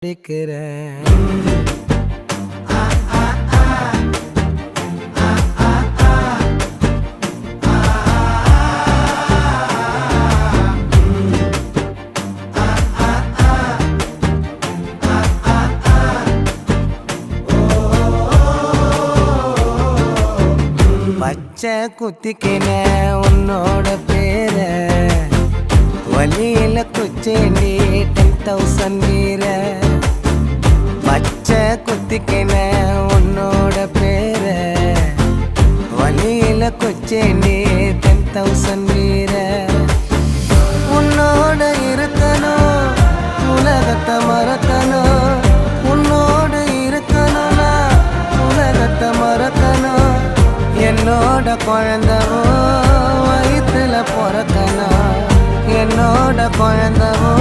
பிடிக்கிறேன். பச்சை குத்திக்கின உன்னோட பேர வலியில குச்சேண்டி 10,000 வீர. பச்சை குத்திக்கின உன்னோட பேர வலியில குச்சேண்டி 10,000 வீர. உன்னோட இருக்கணும் உலகத்தை மறக்கணும், உன்னோட இருக்கணும்னா உலகத்தை மறக்கணும். என்னோட குழந்தவோ வயிற்றுல பிறக்கணும், என்னோட குழந்தவோ